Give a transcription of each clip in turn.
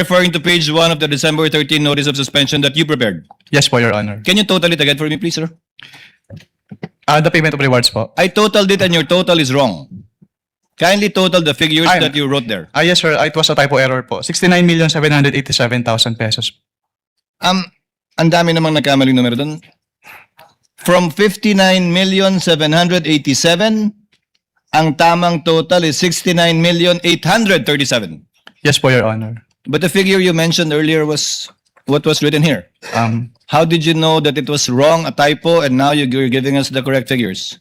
referring to page 1 of the December 13 notice of suspension that you prepared. Yes po, Your Honor. Can you total it again for me, please, sir? The payment of rewards po. I totaled it and your total is wrong. Kindly total the figures Ay. that you wrote there. Yes, sir. It was a typo error po. 69,787,000 pesos. Ang dami namang nagkamaling numero doon. From 59,787,000, ang tamang total is 69,837,000. Yes po, Your Honor. But the figure you mentioned earlier was what was written here. How did you know that it was wrong, a typo, and now you're giving us the correct figures?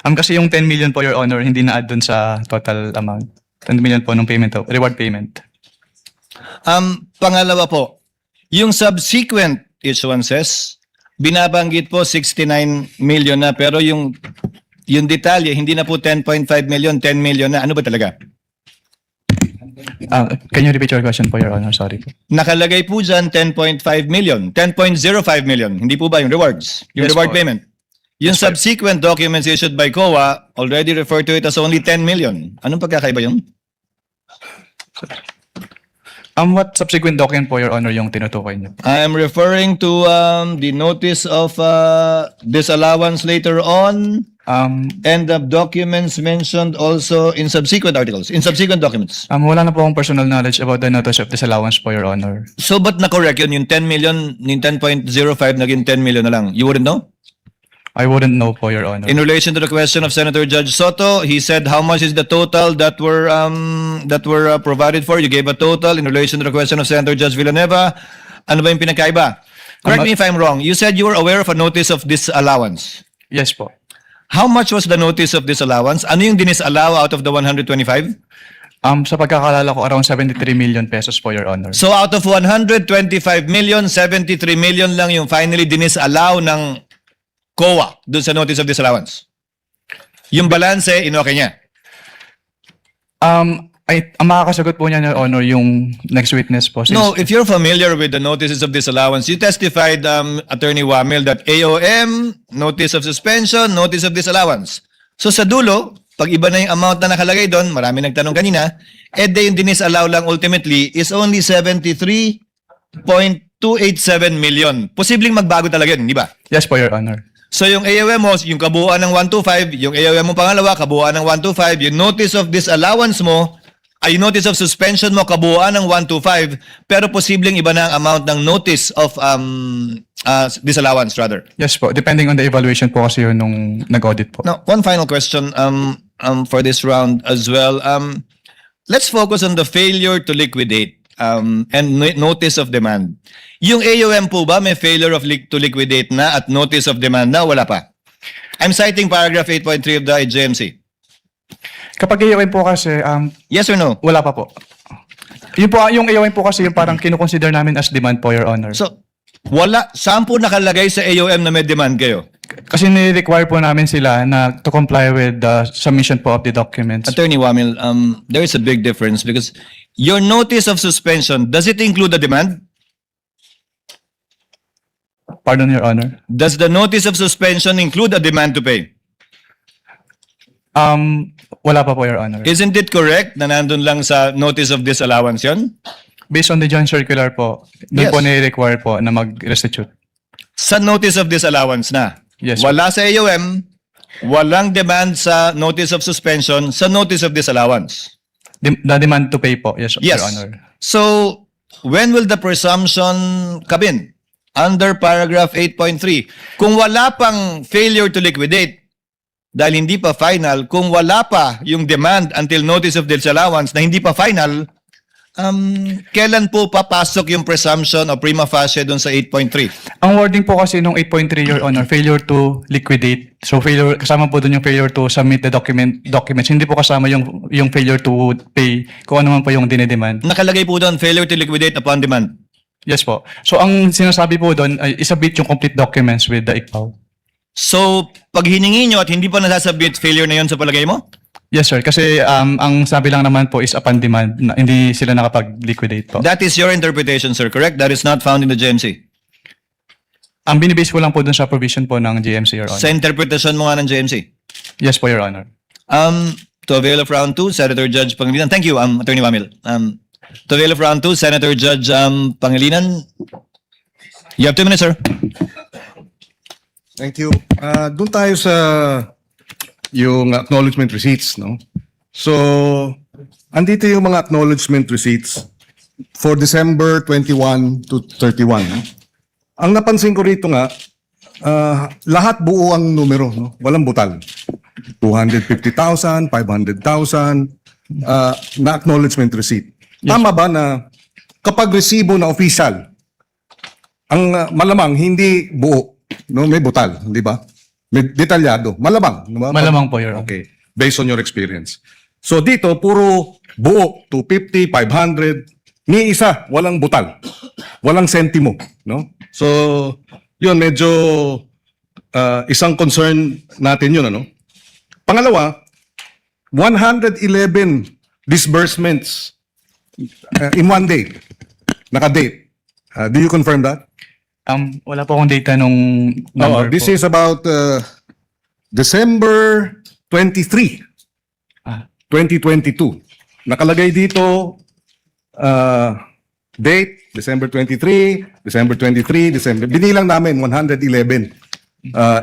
Kasi yung 10 million po, Your Honor, hindi na-add dun sa total amount. 10 million po nung payment, reward payment. Pangalawa po, yung subsequent issuances, binabanggit po 69 million na, pero yung detalye, hindi na po 10.5 million, 10 million na. Ano ba talaga? Can you repeat your question po, Your Honor? Sorry po. Nakalagay po dyan 10.5 million, 10.05 million. Hindi po ba yung rewards? Yung Yes, reward po. payment? Yung subsequent documents issued by COA already refer to it as only 10 million. Anong pagkakaiba yun? What subsequent document po, Your Honor, yung tinutukoy niyo? I am referring to the notice of disallowance later on and the documents mentioned also in subsequent articles, in subsequent documents. Wala na po akong personal knowledge about the notice of disallowance po, Your Honor. So ba't na-correct yun? Yung 10 million, yung 10.05 naging 10 million na lang. You wouldn't know? I wouldn't know po, Your Honor. In relation to the question of Senator Judge Soto, he said how much is the total that were provided for. You gave a total. In relation to the question of Senator Judge Villanueva, ano ba yung pinakaiba? Correct me if I'm wrong. You said you were aware of a notice of disallowance. Yes po. How much was the notice of disallowance? Ano yung dinisallow out of the 125? Sa pagkakalala ko, around 73 million pesos po, Your Honor. So out of 125 million, 73 million lang yung finally dinisallow ng COA dun sa notice of disallowance. Yung balance, inokay niya. Ang makakasagot po niya, Your Honor, yung next witness po. No, if you're familiar with the notices of disallowance, you testified, Attorney Wamil, that AOM, notice of suspension, notice of disallowance. So sa dulo, pag iba na yung amount na nakalagay doon, marami nagtanong kanina, yung dinisallow lang ultimately is only 73.287 million. Posibleng magbago talaga yun, di ba? Yes po, Your Honor. So yung AOM mo, yung kabuuan ng 125, yung AOM mo pangalawa, kabuuan ng 125, yung notice of disallowance mo, ay notice of suspension mo, kabuuan ng 125, pero posibleng iba na ang amount ng notice of disallowance rather. Yes po. Depending on the evaluation po kasi yun nung nag-audit po. Now, one final question for this round as well. Let's focus on the failure to liquidate and notice of demand. Yung AOM po ba may failure to liquidate na at notice of demand na? Wala pa. I'm citing paragraph 8.3 of the IJMC. Kapag AOM po kasi, Yes or no? wala pa po. Yung AOM po kasi yung parang kinukonsider namin as demand po, Your Honor. So, wala. Saan po nakalagay sa AOM na may demand kayo? Kasi ni-require po namin sila na to comply with the submission po of the documents. Attorney Wamil, there is a big difference because your notice of suspension, does it include the demand? Pardon, Your Honor. Does the notice of suspension include a demand to pay? Wala pa po, Your Honor. Isn't it correct na nandun lang sa notice of disallowance yun? Based on the joint circular po, doon Yes. po ni-require po na mag-restitute. Sa notice of disallowance na. Yes. Wala sa AOM, walang demand sa notice of suspension sa notice of disallowance. The demand to pay po, yes, Yes. Your Honor. So, when will the presumption come in? Under paragraph 8.3. Kung wala pang failure to liquidate, dahil hindi pa final, kung wala pa yung demand until notice of disallowance na hindi pa final, kailan po papasok yung presumption o prima facie dun sa 8.3? Ang wording po kasi nung 8.3, Your Honor, failure to liquidate. So failure, kasama po doon yung failure to submit the documents. Hindi po kasama yung failure to pay kung ano man po yung dinedemand. Nakalagay po doon, failure to liquidate upon demand. Yes po. So ang sinasabi po doon ay isubmit yung complete documents with the ICPAW. So, pag hiningi nyo at hindi pa nasasubmit, failure na yon sa palagay mo? Yes, sir. Kasi ang sabi lang naman po is upon demand, na hindi sila nakapag-liquidate po. That is your interpretation, sir, correct? That is not found in the GMC. Ang binibase ko lang po dun sa provision po ng GMC, Your Honor. Sa interpretation mo nga ng GMC. Yes po, Your Honor. To avail of round 2, Senator Judge Pangilinan. Thank you, Attorney Wamil. to avail of round 2, Senator Judge Pangilinan. You have 2 minutes, sir. Thank you. Doon tayo sa yung acknowledgement receipts, no? So, andito yung mga acknowledgement receipts for December 21 to 31. No? Ang napansin ko rito nga, lahat buo ang numero, no? Walang butal. 250,000, 500,000 na acknowledgement receipt. Tama ba na kapag resibo na official, ang malamang hindi buo, no? May butal, di ba? May detalyado. Malamang. Di ba? Malamang po, Your Honor. Okay. Based on your experience. So dito, puro buo, 250, 500, ni isa, walang butal. Walang sentimo. No? So, yun, medyo isang concern natin yun. Ano? Pangalawa, 111 disbursements in one day. Naka-date. Do you confirm that? Wala po akong data nung number This po. is about December 23, Ah. 2022. Nakalagay dito date, December 23, December 23, December. Binilang namin 111.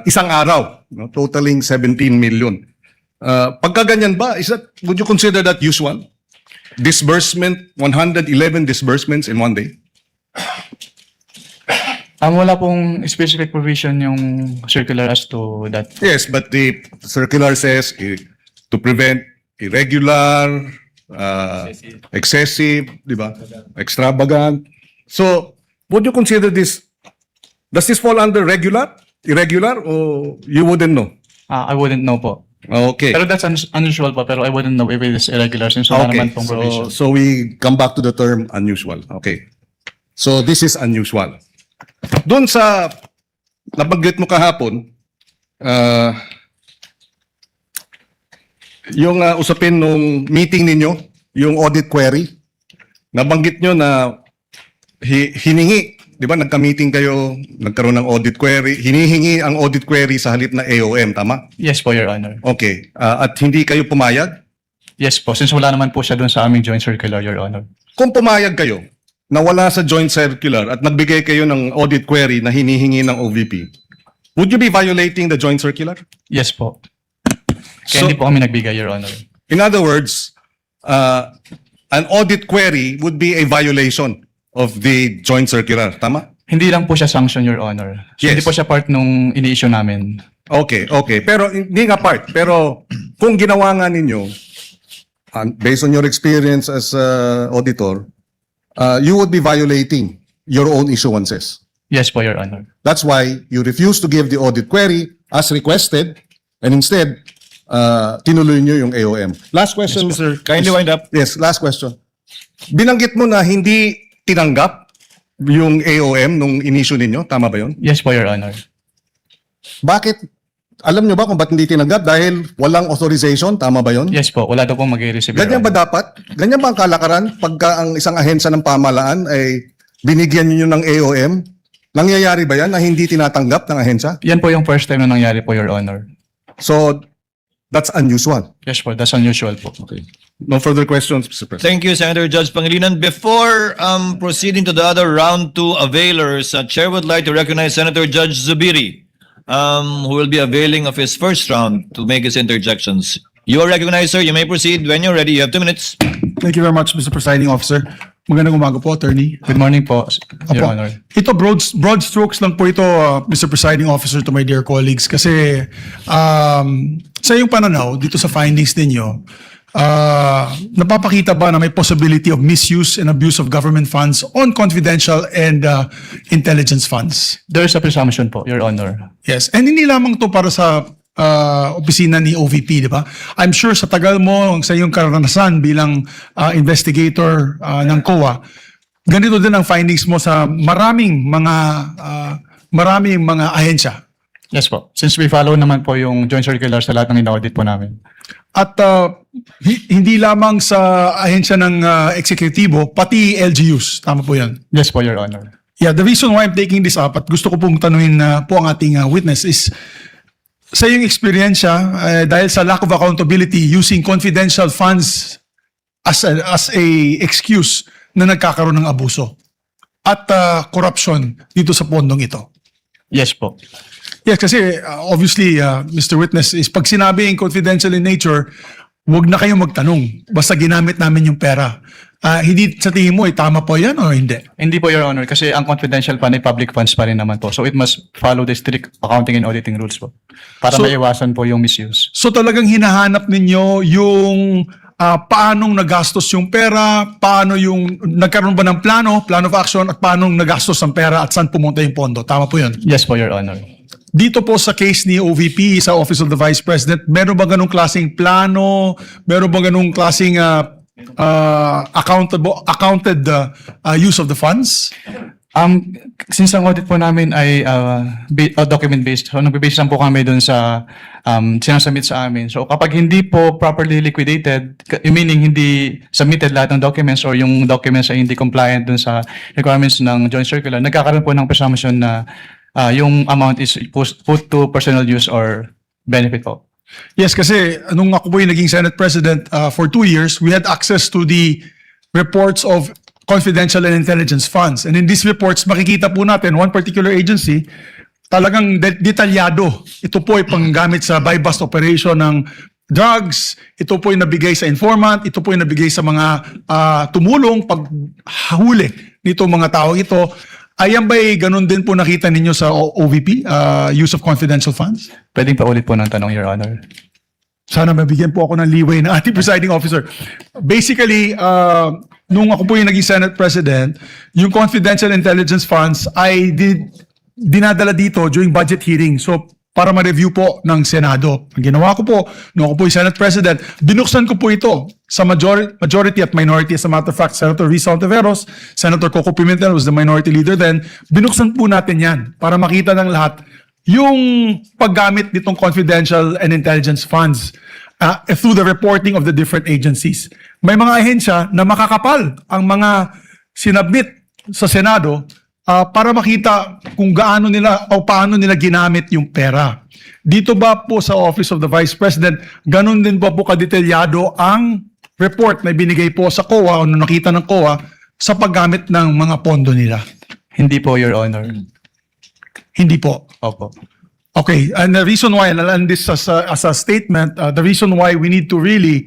Isang araw, no? Totaling 17 million. Pagka ganyan ba, would you consider that usual? Disbursement, 111 disbursements in one day? Wala pong specific provision yung circular as to that. Yes, but the circular says to prevent irregular, excessive, di ba? Extravagant. So, would you consider this, does this fall under regular, irregular, or you wouldn't know? I wouldn't know po. Okay. Pero that's unusual po, pero I wouldn't know if it is irregular since wala Okay, naman pong provision. so we come back to the term unusual. Okay. So this is unusual. Doon sa nabanggit mo kahapon, yung usapin nung meeting ninyo, yung audit query, nabanggit nyo na hiningi, di ba nagka-meeting kayo, nagkaroon ng audit query, hinihingi ang audit query sa halip na AOM, tama? Yes po, Your Honor. Okay. At hindi kayo pumayag? Yes po, since wala naman po siya dun sa aming joint circular, Your Honor. Kung pumayag kayo na wala sa joint circular at nagbigay kayo ng audit query na hinihingi ng OVP, would you be violating the joint circular? Yes po. Kaya So- hindi po kami nagbigay, Your Honor. In other words, an audit query would be a violation of the joint circular. Tama? Hindi lang po siya sanction, Your Honor. So, Yes. hindi po siya part nung ini-issue namin. Okay, okay. Pero hindi nga part. Pero kung ginawa nga ninyo, based on your experience as auditor, you would be violating your own issuances. Yes po, Your Honor. That's why you refuse to give the audit query as requested and instead, tinuloy nyo yung AOM. Last question, sir. Kindly wind up. Yes, last question. Binanggit mo na hindi tinanggap yung AOM nung in-issue ninyo. Tama ba yun? Yes po, Your Honor. Bakit? Alam nyo ba kung ba't hindi tinanggap? Dahil walang authorization? Tama ba yun? Yes po, wala daw pong mag-receive, Your Ganyan ba Honor. dapat? Ganyan ba ang kalakaran pagka ang isang ahensya ng pamahalaan ay binigyan nyo ng AOM? Nangyayari ba yan na hindi tinatanggap ng ahensya? Yan po yung first time na nangyari po, Your Honor. So, that's unusual. Yes po, that's unusual po. Okay. No further questions, Mr. President. Thank you, Senator Judge Pangilinan. Before proceeding to the other round 2 availers, Chair would like to recognize Senator Judge Zubiri, who will be availing of his first round to make his interjections. You are recognized, sir. You may proceed when you're ready. You have 2 minutes. Thank you very much, Mr. Presiding Officer. Magandang umaga po, Attorney. Good morning po, Your Apo. Honor. Ito, broad strokes lang po ito, Mr. Presiding Officer, to my dear colleagues. Kasi sa iyong pananaw, dito sa findings ninyo, napapakita ba na may possibility of misuse and abuse of government funds on confidential and intelligence funds? There is a presumption po, Your Honor. Yes. And hindi lamang to para sa opisina ni OVP, di ba? I'm sure sa tagal mo, sa iyong karanasan bilang investigator ng COA, ganito din ang findings mo sa maraming mga ahensya. Yes po. Since we follow naman po yung joint circular sa lahat ng in-audit po namin. At hindi lamang sa ahensya ng eksekutibo, pati LGUs. Tama po yan. Yes po, Your Honor. Yeah, the reason why I'm taking this up at gusto ko pong tanungin po ang ating witness is sa iyong eksperyensya, dahil sa lack of accountability using confidential funds as a excuse na nagkakaroon ng abuso at corruption dito sa pondong ito? Yes po. Yes, kasi obviously, Mr. Witness, is pag sinabing confidential in nature, huwag na kayong magtanong. Basta ginamit namin yung pera. Hindi sa tingin mo, tama po yan o hindi? Hindi po, Your Honor, kasi ang confidential fund ay public funds pa rin naman po. So it must follow the strict accounting and auditing rules po. Para So- maiwasan po yung misuse. So talagang hinahanap ninyo yung paanong nagastos yung pera, paano yung nagkaroon ba ng plano of action, at paanong nagastos ang pera at saan pumunta yung pondo. Tama po yun? Yes po, Your Honor. Dito po sa case ni OVP sa Office of the Vice President, meron ba ganung klaseng plano? Meron ba ganung klaseng accounted use of the funds? Since ang audit po namin ay document-based, so nagbe-base lang po kami dun sa sinasubmit sa amin. So kapag hindi po properly liquidated, meaning hindi submitted lahat ng documents or yung documents ay hindi compliant dun sa requirements ng joint circular, nagkakaroon po ng presumption na yung amount is put to personal use or benefit po. Yes, kasi nung ako po yung naging Senate President for 2 years, we had access to the reports of confidential and intelligence funds. And in these reports, makikita po natin one particular agency, talagang detalyado. Ito po ay panggamit sa buy-bust operation ng drugs, ito po ay nabigay sa informant, ito po ay nabigay sa mga tumulong paghuli nito mga tao ito. Ayan ba'y ganun din po nakita ninyo sa OVP, use of confidential funds? Pwedeng pa ulit po ng tanong, Your Honor. Sana mabigyan po ako ng leeway ng ating presiding officer. Basically, nung ako po yung naging Senate President, yung confidential intelligence funds ay dinadala dito during budget hearing. So, para ma-review po ng Senado. Ang ginawa ko po, nung ako po yung Senate President, binuksan ko po ito sa majority at minority. As a matter of fact, Senator Risa Ontiveros, Senator Coco Pimentel was the minority leader then. Binuksan po natin yan para makita ng lahat yung paggamit nitong confidential and intelligence funds through the reporting of the different agencies. May mga ahensya na makakapal ang mga sinabmit sa Senado para makita kung gaano nila o paano nila ginamit yung pera. Dito ba po sa Office of the Vice President, ganun din ba po kadetalyado ang report na binigay po sa COA o na nakita ng COA sa paggamit ng mga pondo nila? Hindi po, Your Honor. Hindi po. Opo. Okay, and the reason why, and this as a statement, the reason why we need to really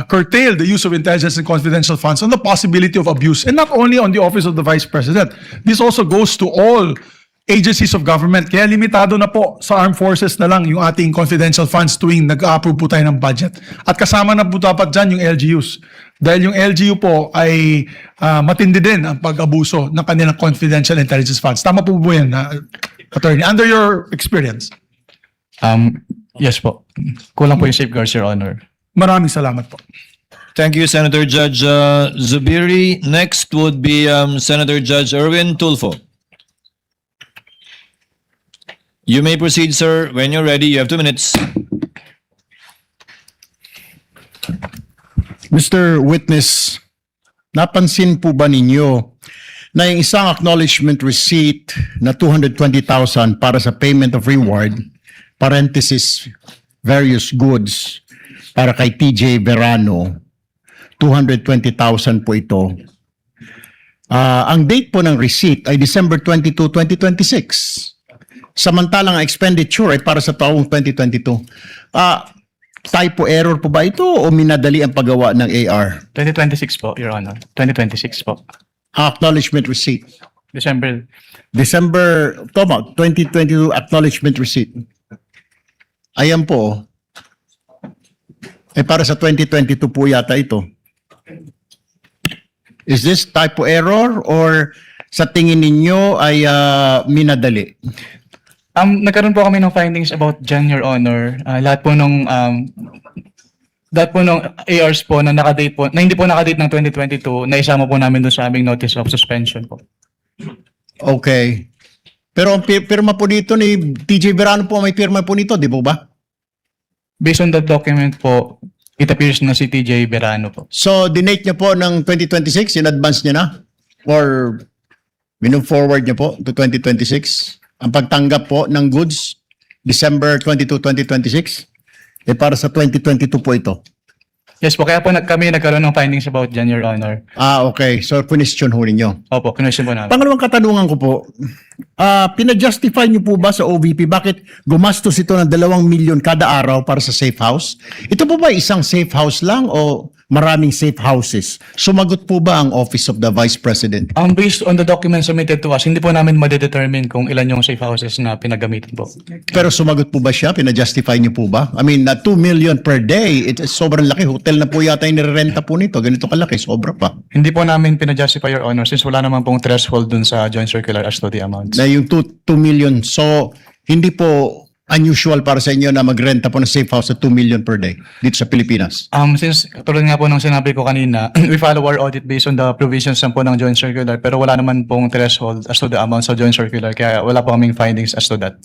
curtail the use of intelligence and confidential funds on the possibility of abuse, and not only on the Office of the Vice President. This also goes to all agencies of government. Kaya limitado na po sa armed forces na lang yung ating confidential funds tuwing nag-approve po tayo ng budget. At kasama na po dapat dyan yung LGUs. Dahil yung LGU po ay matindi din ang pag-abuso ng kanilang confidential intelligence funds. Tama po ba yan, Attorney? Under your experience. Yes po. Kulang po yung safeguards, Your Honor. Maraming salamat po. Thank you, Senator Judge Zubiri. Next would be Senator Judge Erwin Tulfo. You may proceed, sir. When you're ready, you have 2 minutes. Mr. Witness, napansin po ba ninyo na yung isang acknowledgement receipt na 220,000 para sa payment of reward, parenthesis, various goods, para kay TJ Verano, 220,000 po ito. Ang date po ng receipt ay December 22, 2026. Samantalang ang expenditure ay para sa taong 2022. Typo error po ba ito o minadali ang paggawa ng AR? 2026 po, Your Honor. 2026 po. Acknowledgement receipt. December. 2022 acknowledgement receipt. Ayan po. Para sa 2022 po yata ito. Is this typo error or sa tingin ninyo ay minadali? Nagkaroon po kami ng findings about dyan, Your Honor. Lahat po nung ARs po na nakadate po, na hindi po nakadate ng 2022, naisama po namin doon sa aming notice of suspension po. Okay. Pero ang pirma po dito ni TJ Verano po, may pirma po nito, di po ba? Based on that document po, it appears na si TJ Verano po. So, dinate niya po ng 2026, in advance niya na? Or minove forward niya po to 2026? Ang pagtanggap po ng goods, December 22, 2026, para sa 2022 po ito. Yes po, kaya po kami nagkaroon ng findings about dyan, Your Honor. Okay. So, question ho ninyo. Opo, kinwestiyon po namin. Pangalawang katanungan ko po, pinajustify niyo po ba sa OVP bakit gumastos ito ng 2 milyon kada araw para sa safe house? Ito po ba isang safe house lang o maraming safe houses? Sumagot po ba ang Office of the Vice President? Based on the documents submitted to us, hindi po namin madedetermine kung ilan yung safe houses na pinagamitan po. Pero sumagot po ba siya? Pinajustify niyo po ba? I mean, 2 million per day, it's sobrang laki. Hotel na po yata yung nirerenta po nito. Ganito kalaki, sobra pa. Hindi po namin pinajustify, Your Honor, since wala naman pong threshold dun sa joint circular as to the amounts. Na yung 2 million. So, hindi po unusual para sa inyo na magrenta po ng safe house sa 2 million per day dito sa Pilipinas. Since tulad nga po ng sinabi ko kanina, we follow our audit based on the provisions po ng joint circular, pero wala naman pong threshold as to the amount sa joint circular, kaya wala po kaming findings as to that.